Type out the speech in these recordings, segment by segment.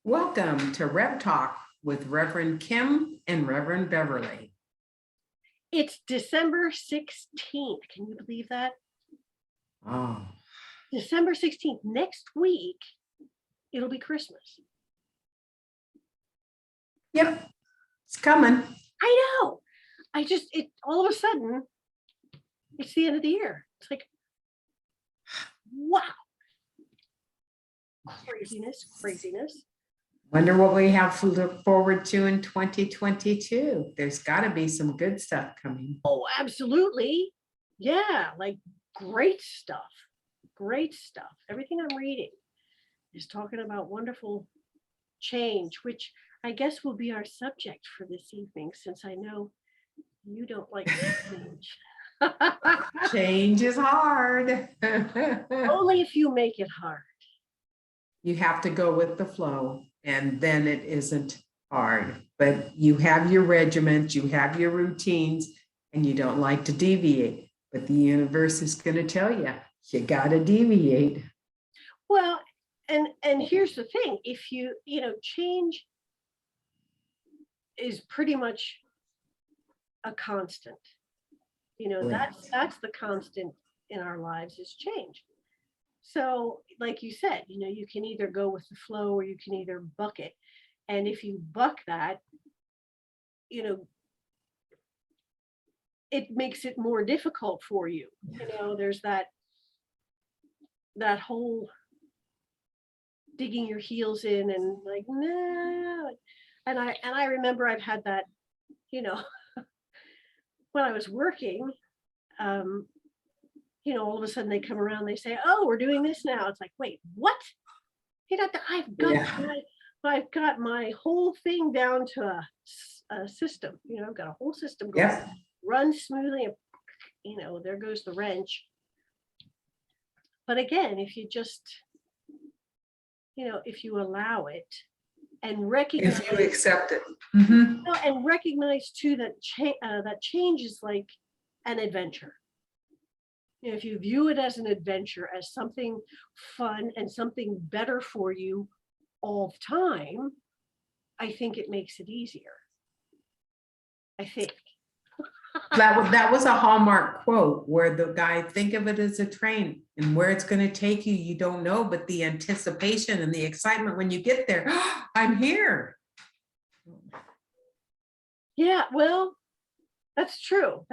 Welcome to Rev Talk with Reverend Kim and Reverend Beverly. It's December 16th. Can you believe that? Oh, December 16th. Next week, it'll be Christmas. yep, it's coming. I know. All of a sudden, it's the end of the year. It's like, wow. Craziness. Wonder what we have to look forward to in 2022. There's got to be some good stuff coming. Oh, absolutely. Yeah, like great stuff. Everything I'm reading is talking about wonderful change, which I guess will be our subject for this evening, since I know you don't like change. Change is hard. Only if you make it hard. You have to go with the flow, and then it isn't hard. But you have your regiments, you have your routines, and you don't like to deviate. But the universe is going to tell you, you got to deviate. Well, and here's the thing: if change is pretty much a constant. Right. That's the constant in our lives is change. So, like you said, you can either go with the flow or you can either buck it. And if you buck that, it makes it more difficult for you. There's that whole digging your heels in and like, no. And I remember I've had that, when I was working, all of a sudden they come around, they say, oh, we're doing this now. It's like, wait, what? I've got my whole thing down to a system. I've got a whole system going, Yep. Runs smoothly, and there goes the wrench. But again, if you just, if you allow it and recognize, If you accept it. and recognize too that change is like an adventure. If you view it as an adventure, as something fun and something better for you all the time, I think it makes it easier. I think. That was a Hallmark quote where the guy, think of it as a train, and where it's going to take you, you don't know, but the anticipation and the excitement when you get there, I'm here. Yeah, well, that's true.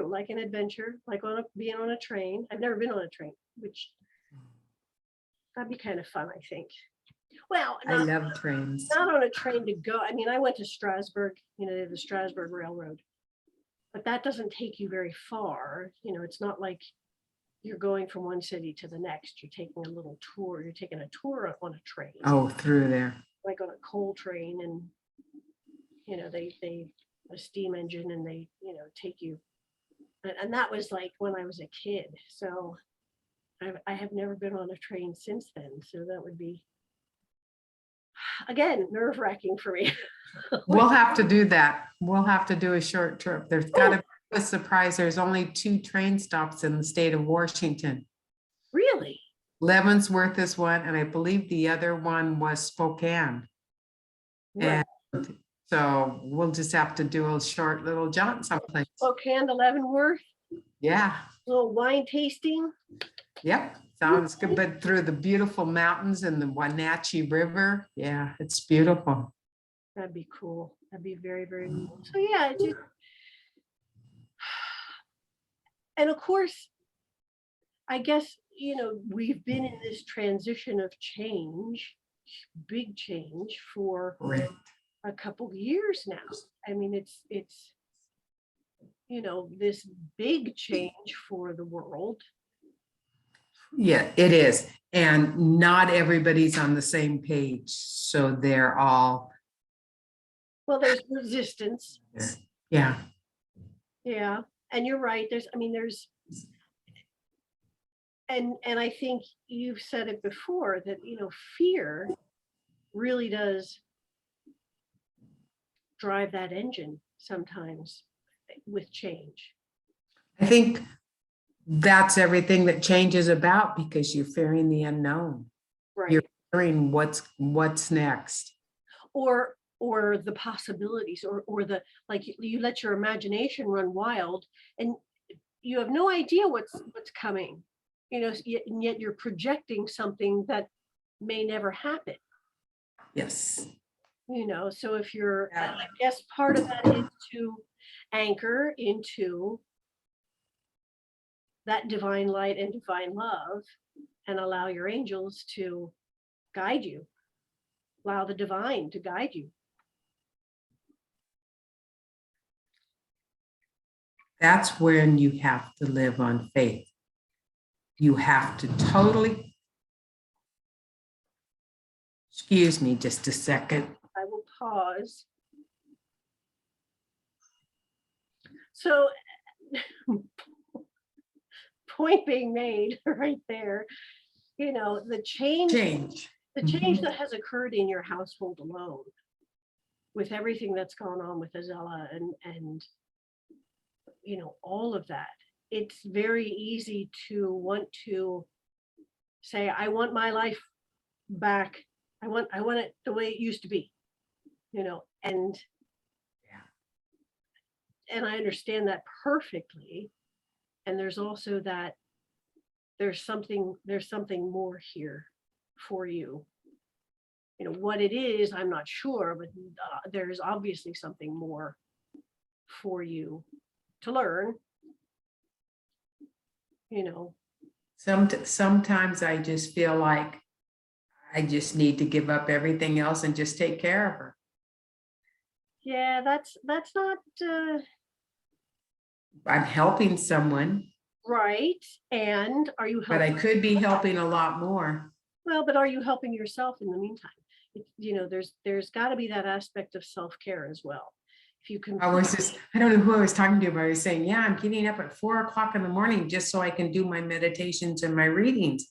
Like an adventure, like being on a train. I've never been on a train, which that'd be kind of fun, I think. Well, I love trains. Not on a train to go. I mean, I went to Strasbourg, the Strasbourg Railroad, but that doesn't take you very far. It's not like you're going from one city to the next. You're taking a little tour. You're taking a tour on a train. Oh, through there. Like on a coal train, and they a steam engine, and they take you. And that was like when I was a kid. So I have never been on a train since then. So that would be, again, nerve-wracking for me. We'll have to do that. We'll have to do a short trip. There's got to be a surprise. There's only 2 train stops in the state of Washington. Really? Leavenworth is one, and I believe the other one was Spokane. Right. And so we'll just have to do a short little jaunt someplace. Spokane to Leavenworth. Yeah. Little wine tasting. Yep. Sounds good. But through the beautiful mountains and the Wenatchee River. Yeah, it's beautiful. That'd be cool. That'd be very, very cool. So yeah, and of course, I guess, we've been in this transition of change, big change, for Right. a couple of years now. I mean, it's this big change for the world. Yeah, it is. And not everybody's on the same page. So they're all. Well, there's resistance. Yeah. Yeah. And you're right. And I think you've said it before that, fear really does drive that engine sometimes with change. I think that's everything that change is about, because you're fearing the unknown. Right. You're fearing what's next. or the possibilities, or the, like, you let your imagination run wild, and you have no idea what's coming, and yet you're projecting something that may never happen. Yes. So if you're, Yeah. I guess part of that is to anchor into that divine light and divine love, and allow your angels to guide you, allow the divine to guide you. That's when you have to live on faith. You have to totally, excuse me just a second. I will pause. So, point being made right there, the change that has occurred in your household alone, with everything that's gone on with Azella and all of that, it's very easy to want to say, I want my life back. I want it the way it used to be, and I understand that perfectly. And there's also that there's something more here for you. What it is, I'm not sure, but there's obviously something more for you to learn. Sometimes I just feel like I just need to give up everything else and just take care of her. Yeah, that's not I'm helping someone. Right. And are you helping? But I could be helping a lot more. Well, but are you helping yourself in the meantime? There's got to be that aspect of self-care as well. If you can. I don't know who I was talking to, but I was saying, yeah, I'm getting up at 4 o'clock in the morning just so I can do my meditations and my readings.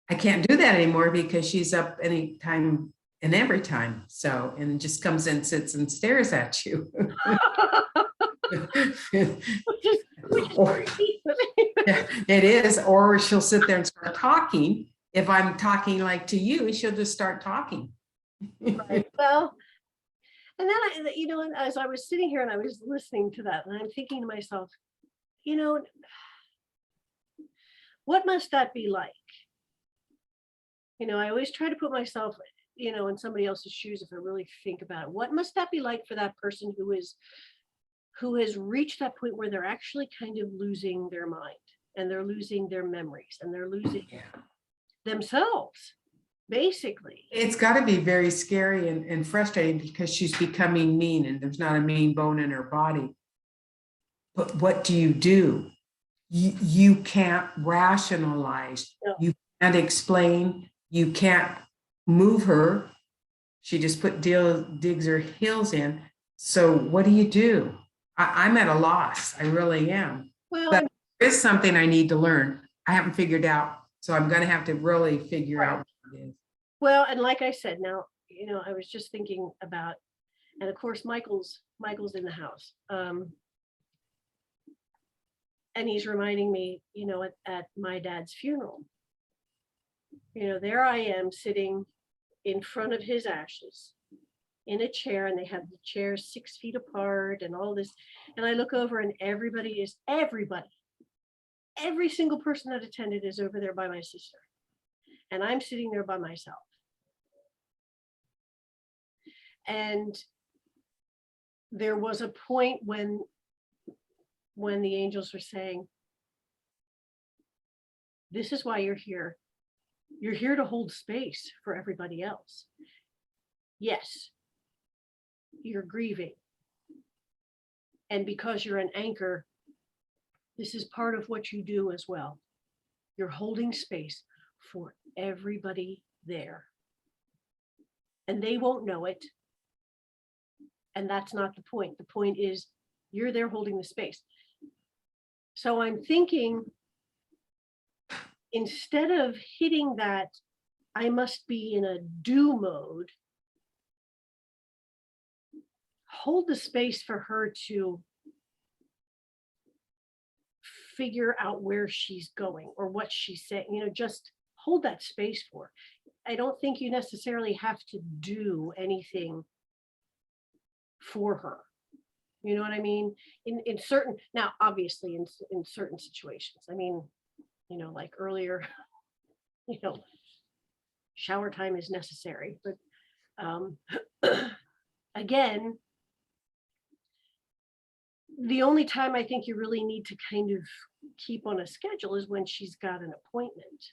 I can't do that anymore because she's up anytime and every time. So, and just comes in, sits and stares at you. Yeah, it is. Or she'll sit there and start talking. If I'm talking like to you, she'll just start talking. Right. Well, and then as I was sitting here and I was listening to that, and I'm thinking to myself, what must that be like? I always try to put myself, in somebody else's shoes. If I really think about it, what must that be like for that person who has reached that point where they're actually kind of losing their mind, and they're losing their memories, and they're losing themselves, basically. It's got to be very scary and frustrating because she's becoming mean and there's not a mean bone in her body. But what do? You can't rationalize. No. You can't explain. You can't move her. She just digs her heels in. So what do? I'm at a loss. I really am. Well, but there is something I need to learn. I haven't figured out. So I'm going to have to really figure out what it is. Well, and like I said, now, I was just thinking about, and of course, Michael's in the house. And he's reminding me, at my dad's funeral, there I am sitting in front of his ashes in a chair, and they have the chairs 6 feet apart and all this. And I look over and everybody, every single person that attended is over there by my sister. And I'm sitting there by myself. And there was a point when the angels were saying, this is why you're here. You're here to hold space for everybody else. Yes, you're grieving. And because you're an anchor, this is part of what you do as well. You're holding space for everybody there. And they won't know it. And that's not the point. The point is you're there holding the space. So I'm thinking, instead of hitting that, I must be in a do mode, hold the space for her to figure out where she's going or what she's saying, just hold that space for her. I don't think you necessarily have to do anything for her. You know what I mean? In certain, now obviously in certain situations. I mean, like earlier, you know, shower time is necessary, but um again, the only time I think you really need to kind of keep on a schedule is when she's got an appointment,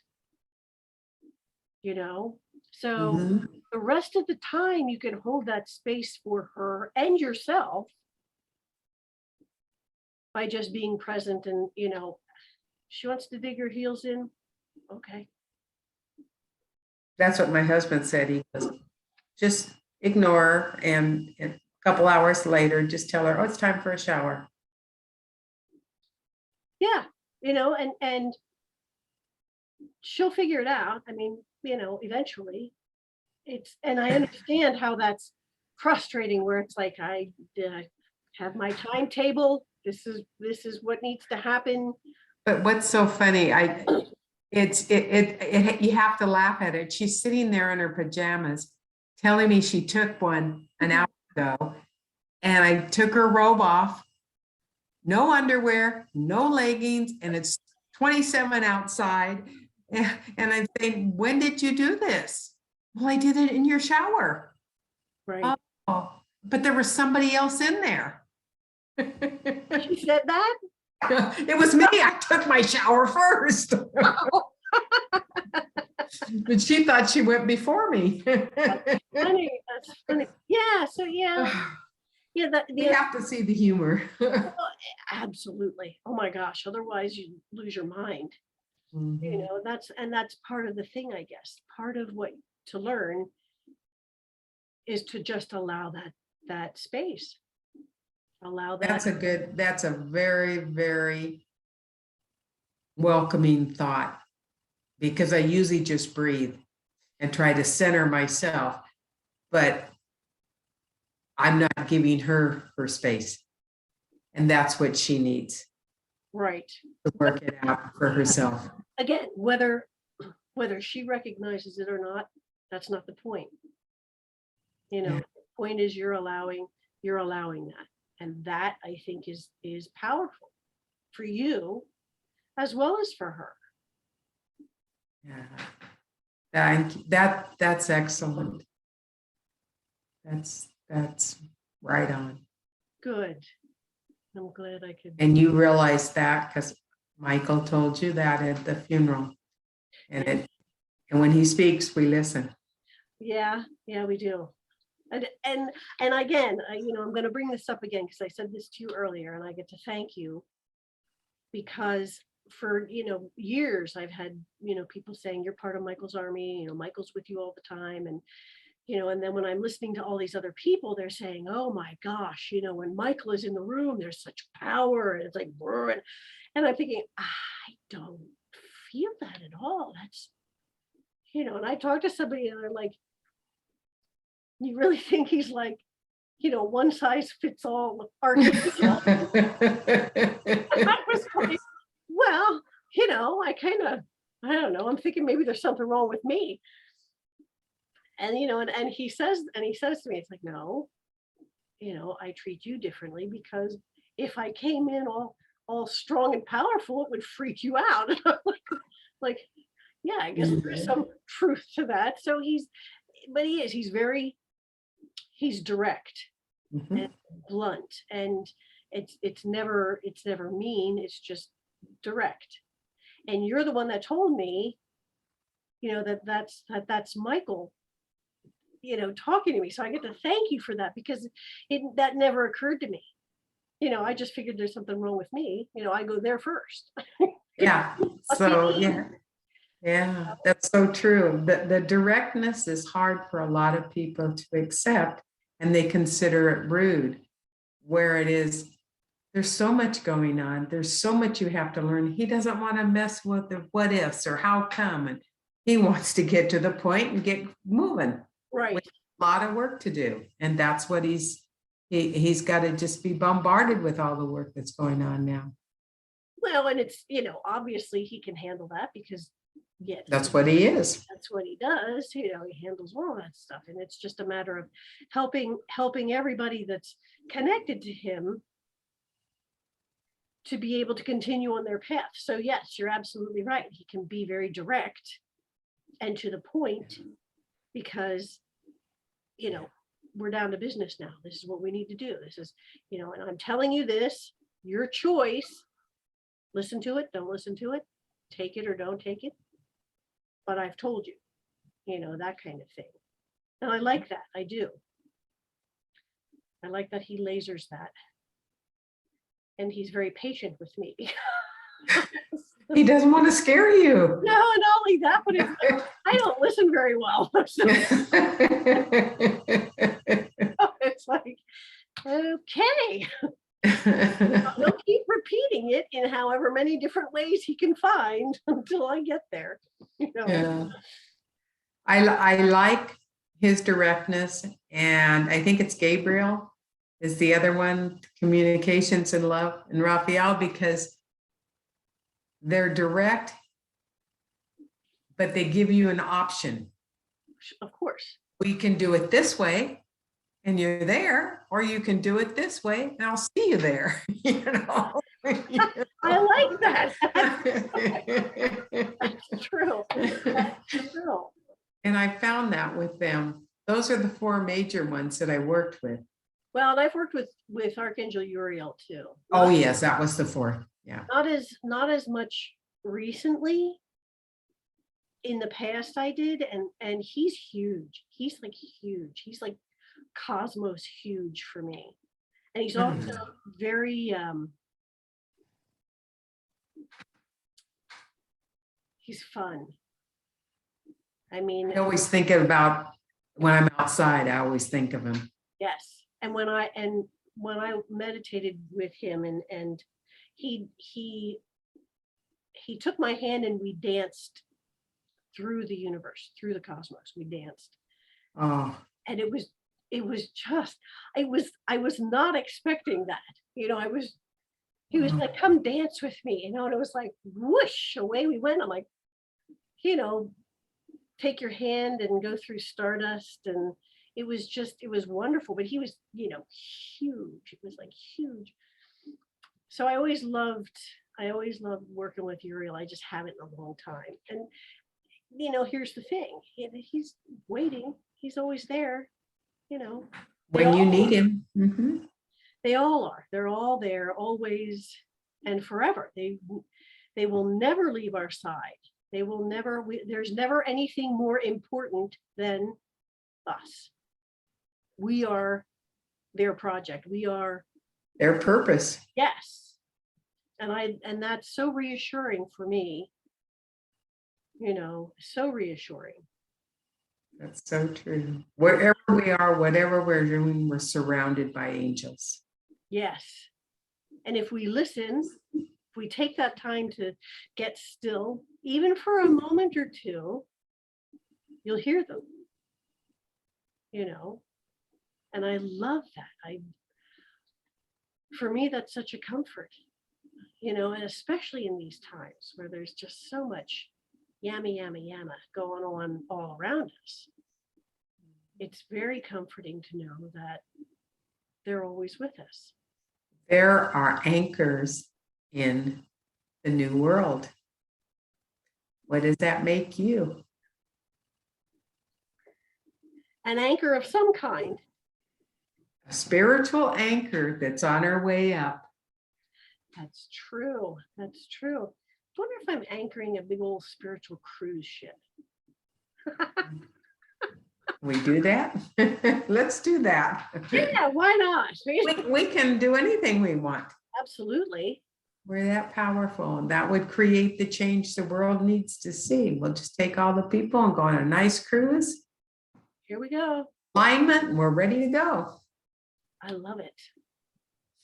you know? So Mhm. the rest of the time you can hold that space for her and yourself by just being present. And she wants to dig her heels in. Okay. That's what my husband said. He goes, just ignore her, and a couple hours later, just tell her, oh, it's time for a shower. Yeah. And she'll figure it out. I mean, eventually and I understand how that's frustrating, where it's like, I have my timetable. This is what needs to happen. But what's so funny, you have to laugh at it. She's sitting there in her pajamas telling me she took one an hour ago, and I took her robe off, no underwear, no leggings, and it's 27 outside. And I'm saying, when did you do this? Well, I did it in your shower. Right. Oh, but there was somebody else in there. She said that? It was me. I took my shower first. But she thought she went before me. Funny. That's funny. Yeah. So yeah. We have to see the humor. Absolutely. Oh my gosh. Otherwise you lose your mind. Mhm. That's part of the thing, I guess. Part of what to learn is to just allow that space. Allow that. That's a very, very welcoming thought, because I usually just breathe and try to center myself, but I'm not giving her space. And that's what she needs Right. to work it out for herself. Again, whether she recognizes it or not, that's not the point. Yeah. The point is you're allowing that. And that, I think, is powerful for you as well as for her. Yeah. That's excellent. That's right on. Good. I'm glad I could. And you realize that because Michael told you that at the funeral. And when he speaks, we listen. Yeah, we do. And again, I'm going to bring this up again because I said this to you earlier, and I get to thank you because for years I've had people saying you're part of Michael's army. Michael's with you all the time, and and then when I'm listening to all these other people, they're saying, oh my gosh, when Michael is in the room, there's such power, and it's like, and I'm thinking, I don't feel that at all. That's and I talked to somebody and they're like, you really think he's like, one size fits all archangel? I was like, well, I don't know. I'm thinking maybe there's something wrong with me. And and he says to me, it's like, no, I treat you differently because if I came in all strong and powerful, it would freak you out. like, yeah, I guess there's some truth to that. So he's direct and blunt, and it's never mean. It's just direct. And you're the one that told me, that's Michael, talking to me. So I get to thank you for that because that never occurred to me. I just figured there's something wrong with me. I go there first. Yeah. So yeah, that's so true. The directness is hard for a lot of people to accept, and they consider it rude, where it is, there's so much going on. There's so much you have to learn. He doesn't want to mess with the what ifs or how come, and he wants to get to the point and get moving. Right. With a lot of work to do. And that's what he's got to just be bombarded with all the work that's going on now. Well, and it's, obviously he can handle that because Yes. That's what he is. That's what he does. He handles all that stuff. And it's just a matter of helping everybody that's connected to him to be able to continue on their path. So yes, you're absolutely right. He can be very direct and to the point because, we're down to business now. This is what we need to do. This is, and I'm telling you this, your choice. Listen to it, don't listen to it, take it or don't take it. But I've told you, that kind of thing. And I like that. I do. I like that he lasers that. And he's very patient with me. He doesn't want to scare you. No, not only that, but I don't listen very well. So it's like, okay. He'll keep repeating it in however many different ways he can find until I get there. Yeah. I like his directness, and I think it's Gabriel is the other one, communications and love, and Raphael, because they're direct, but they give you an option. Of course. We can do it this way and you're there, or you can do it this way and I'll see you there. I like that. That's true. That's true. And I found that with them. Those are the 4 major ones that I worked with. Well, and I've worked with Archangel Uriel too. Oh yes, that was the 4th. Yeah. Not as much recently. In the past I did, and he's huge. He's like huge. He's like cosmos huge for me. And he's also very he's fun. I mean, I always think about when I'm outside, I always think of him. Yes. And when I meditated with him and he took my hand and we danced through the universe, through the cosmos. We danced. Oh. And I was not expecting that. He was like, come dance with me, and it was like whoosh, away we went. I'm like, take your hand and go through stardust, and it was wonderful. But he was, huge. It was like huge. So I always loved working with Uriel. I just haven't in a long time. And here's the thing. He's waiting. He's always there, When you need him. Mm-hmm. They all are. They're all there, always and forever. They will never leave our side. They will never, there's never anything more important than us. We are their project. We are their purpose. Yes. And that's so reassuring for me, so reassuring. That's so true. Wherever we are, whatever we're doing, we're surrounded by angels. Yes. And if we listen, if we take that time to get still, even for a moment or two, you'll hear them, and I love that. For me, that's such a comfort, and especially in these times where there's just so much yamma going on all around us. It's very comforting to know that they're always with us. There are anchors in the new world. What does that make you? An anchor of some kind. A spiritual anchor that's on our way up. That's true. That's true. I wonder if I'm anchoring a big old spiritual cruise ship. We do that? Let's do that. Yeah, why not? We can do anything we want. Absolutely. We're that powerful, and that would create the change the world needs to see. We'll just take all the people and go on a nice cruise. Here we go. Alignment, and we're ready to go. I love it.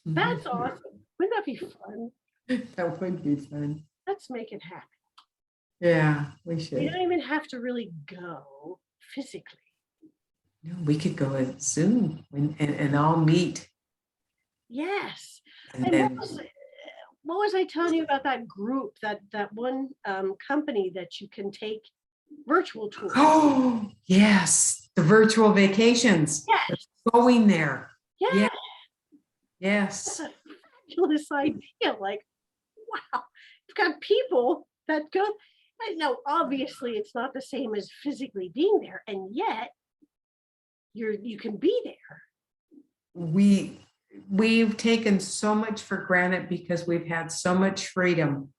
That's awesome. Wouldn't that be fun? That would be fun. Let's make it happen. Yeah, we should. We don't even have to really go physically. No, we could go at Zoom and all meet. Yes. And then what was I telling you about that group, that one company that you can take virtual tours? Oh, yes, the virtual vacations. Yes, Going there. yeah, Yeah, yes. that's a fabulous idea. Like, wow, you've got people that go. I know, obviously, it's not the same as physically being there, and yet you can be there. We we've taken so much for granted because we've had so much freedom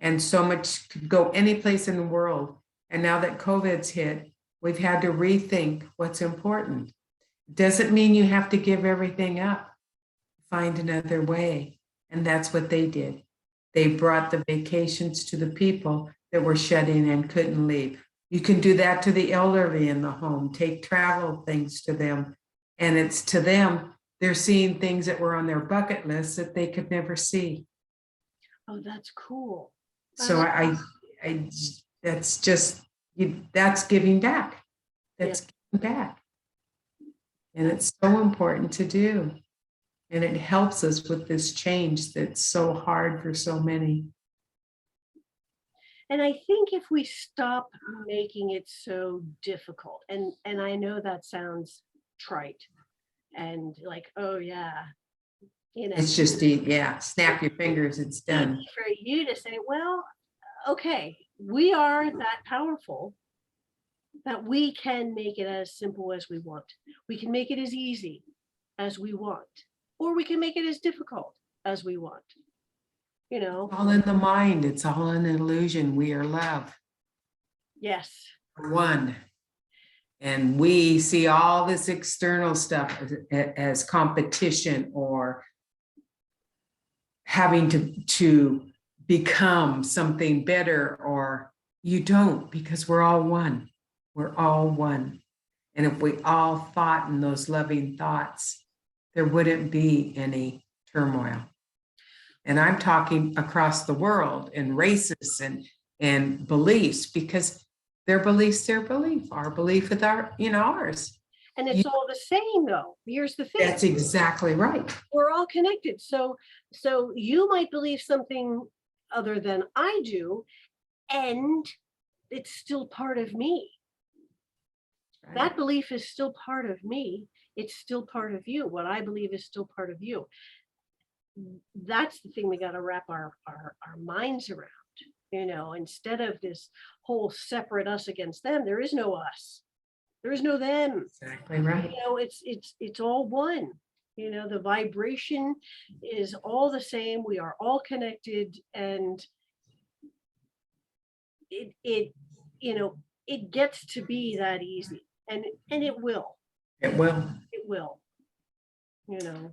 and so much could go any place in the world. And now that COVID's hit, we've had to rethink what's important. Doesn't mean you have to give everything up. Find another way. And that's what they did. They brought the vacations to the people that were shut in and couldn't leave. You can do that to the elderly in the home, take travel things to them. And it's to them, they're seeing things that were on their bucket list that they could never see. Oh, that's cool. So I that's just, that's giving back. That's giving back. And it's so important to do. And it helps us with this change that's so hard for so many. And I think if we stop making it so difficult, and I know that sounds trite and like, oh yeah, It's just, yeah, snap your fingers, it's done. for you to say, well, okay, we are that powerful that we can make it as simple as we want. We can make it as easy as we want, or we can make it as difficult as we want. All in the mind, it's all an illusion. We are love. Yes. One. And we see all this external stuff as competition or having to become something better, or you don't, because we're all one. We're all one. And if we all thought in those loving thoughts, there wouldn't be any turmoil. And I'm talking across the world and races and beliefs, because their beliefs, their belief, our belief with ours. And it's all the same though. Here's the thing. That's exactly right. We're all connected. So you might believe something other than I do, and it's still part of me. Right. That belief is still part of me. It's still part of you. What I believe is still part of you. That's the thing we got to wrap our minds around. Instead of this whole separate us against them, there is no us. There is no them. Exactly right. It's all one. The vibration is all the same. We are all connected, and it gets to be that easy, and it will. It will. It will.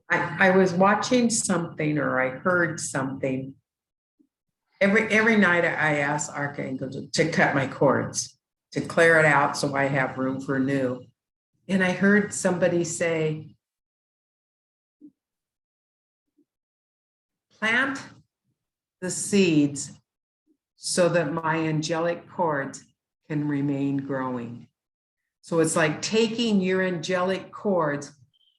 I was watching something, or I heard something. Every night I ask Archangel to cut my cords, to clear it out so I have room for new. And I heard somebody say, plant the seeds so that my angelic cords can remain growing. So it's like taking your angelic cords,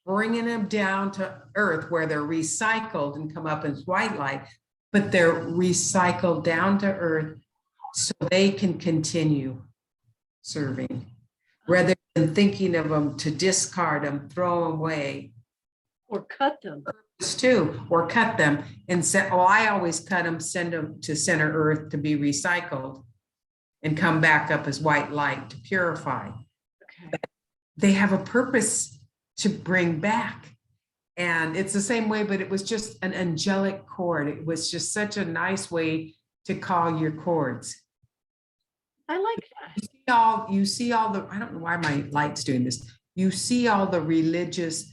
bringing them down to earth where they're recycled and come up as white light, but they're recycled down to earth so they can continue serving, rather than thinking of them to discard them, throw them away. Or cut them. Too, or cut them and say, oh, I always cut them, send them to center earth to be recycled and come back up as white light to purify. Okay. They have a purpose to bring back. And it's the same way, but it was just an angelic cord. It was just such a nice way to call your cords. I like that. You see all the, I don't know why my light's doing this. You see all the religious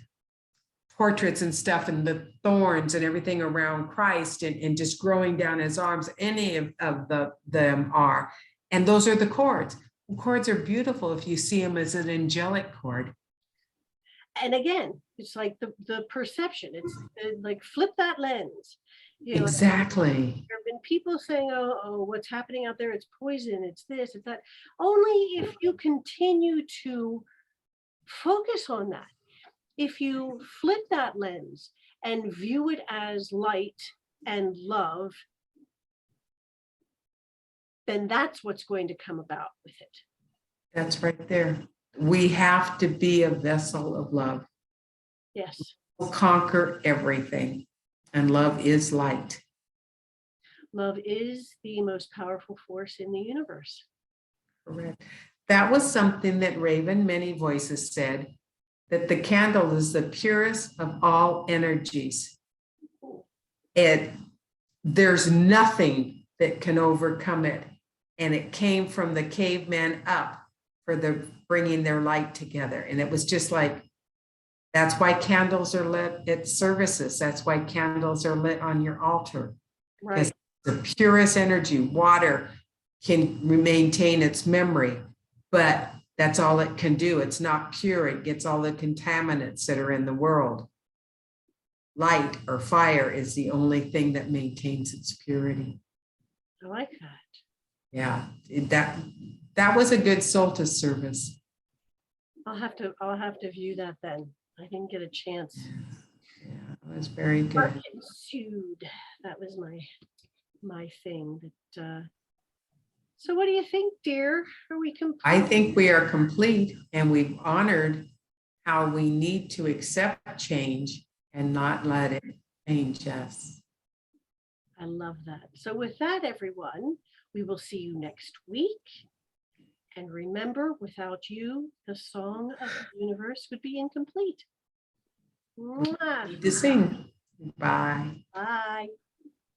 portraits and stuff and the thorns and everything around Christ and just growing down his arms. Any of them are. And those are the cords. Cords are beautiful if you see them as an angelic cord. And again, it's like the perception. It's like flip that lens. Exactly. There have been people saying, oh, what's happening out there? It's poison. It's this, it's that. Only if you continue to focus on that. If you flip that lens and view it as light and love, then that's what's going to come about with it. That's right there. We have to be a vessel of love. Yes. We'll conquer everything. And love is light. Love is the most powerful force in the universe. Correct. That was something that Raven Many Voices said, that the candle is the purest of all energies. There's nothing that can overcome it. And it came from the caveman up for the bringing their light together. And it was just like, that's why candles are lit at services. That's why candles are lit on your altar. Right. The purest energy. Water can maintain its memory, but that's all it can do. It's not pure. It gets all the contaminants that are in the world. Light or fire is the only thing that maintains its purity. I like that. Yeah, that was a good solstice service. I'll have to view that then. I didn't get a chance. Yeah, it was very good. Art ensued. That was my thing. That. So what do you think, dear? Are we complete? I think we are complete, and we've honored how we need to accept change and not let it change us. I love that. So with that, everyone, we will see you next week. And remember, without you, the song of the universe would be incomplete. Mwah. Need to sing. Bye. Bye.